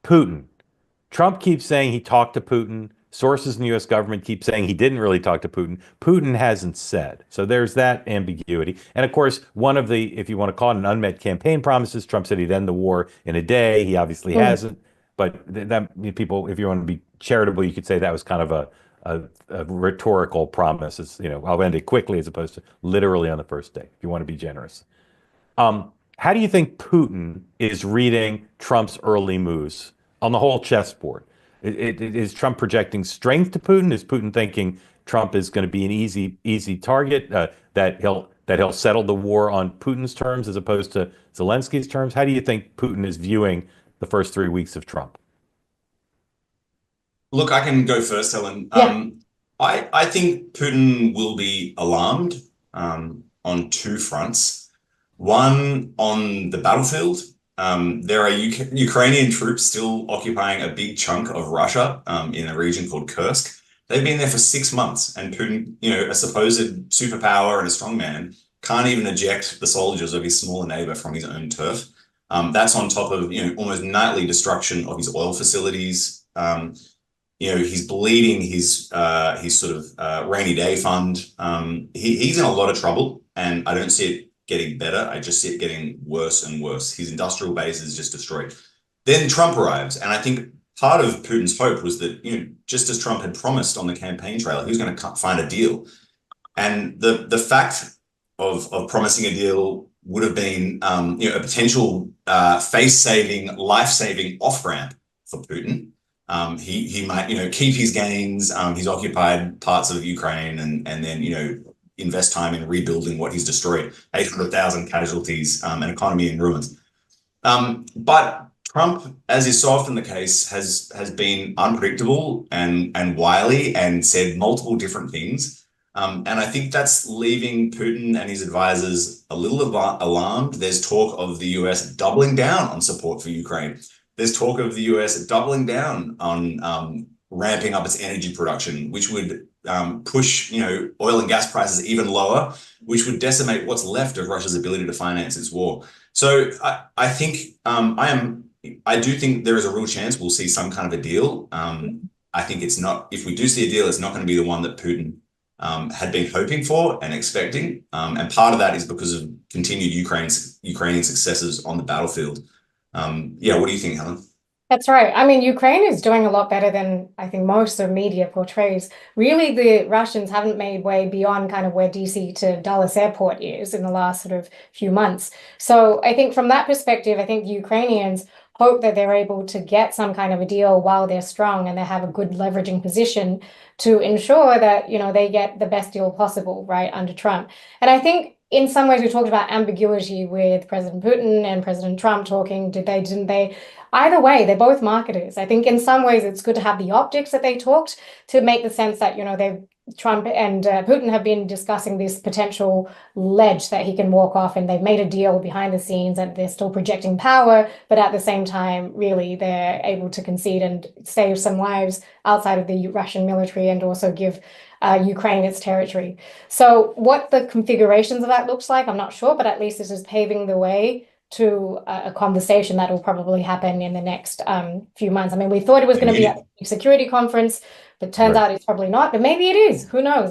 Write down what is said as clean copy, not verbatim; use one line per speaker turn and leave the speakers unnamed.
Putin. Trump keeps saying he talked to Putin. Sources in the US government keep saying he didn't really talk to Putin. Putin hasn't said. So there's that ambiguity. And of course, one of the, if you want to call it an unmet campaign promises, Trump said he'd end the war in a day. He obviously
Mm.
hasn't. But that people, if you want to be charitable, you could say that was kind of a rhetorical promise. It's, I'll end it quickly as opposed to literally on the first day, if you want to be generous. How do you think Putin is reading Trump's early moves on the whole chessboard? Is Trump projecting strength to Putin? Is Putin thinking Trump is going to be an easy target, that he'll settle the war on Putin's terms as opposed to Zelensky's terms? How do you think Putin is viewing the first 3 weeks of Trump?
Look, I can go first, Helen.
Yeah.
I think Putin will be alarmed on two fronts. One, on the battlefield, there are Ukrainian troops still occupying a big chunk of Russia in a region called Kursk. They've been there for 6 months, and Putin, a supposed superpower and a strongman, can't even eject the soldiers of his smaller neighbor from his own turf. That's on top of almost nightly destruction of his oil facilities. He's bleeding his sort of rainy day fund. He's in a lot of trouble, and I don't see it getting better. I just see it getting worse and worse. His industrial base is just destroyed. Then Trump arrives, and I think part of Putin's hope was that, just as Trump had promised on the campaign trail, he was going to find a deal. And the fact of promising a deal would have been, a potential face-saving, life-saving off-ramp for Putin. He might, keep his gains. He's occupied parts of Ukraine and then, invest time in rebuilding what he's destroyed. 800,000 casualties, an economy in ruins. But Trump, as is so often the case, has been unpredictable and wily and said multiple different things. And I think that's leaving Putin and his advisors a little alarmed. There's talk of the US doubling down on support for Ukraine. There's talk of the US doubling down on ramping up its energy production, which would push, oil and gas prices even lower, which would decimate what's left of Russia's ability to finance its war. So I think I do think there is a real chance we'll see some kind of a deal. I think it's not, if we do see a deal, it's not going to be the one that Putin had been hoping for and expecting. And part of that is because of continued Ukrainian successes on the battlefield. What do you think, Helen?
That's right. I mean, Ukraine is doing a lot better than I think most of media portrays. Really, the Russians haven't made way beyond kind of where DC to Dulles Airport is in the last sort of few months. So I think from that perspective, I think the Ukrainians hope that they're able to get some kind of a deal while they're strong and they have a good leveraging position to ensure that, they get the best deal possible, right, under Trump. And I think in some ways we talked about ambiguity with President Putin and President Trump talking, didn't they? Either way, they're both marketers. I think in some ways it's good to have the optics that they talked to make the sense that, Trump and Putin have been discussing this potential ledge that he can walk off, and they've made a deal behind the scenes and they're still projecting power, but at the same time, really, they're able to concede and save some lives outside of the Russian military and also give Ukraine its territory. So what the configurations of that looks like, I'm not sure, but at least this is paving the way to a conversation that will probably happen in the next few months. I mean, we thought it was going to be at the security conference, but turns out it's probably not, but maybe it is. Who knows?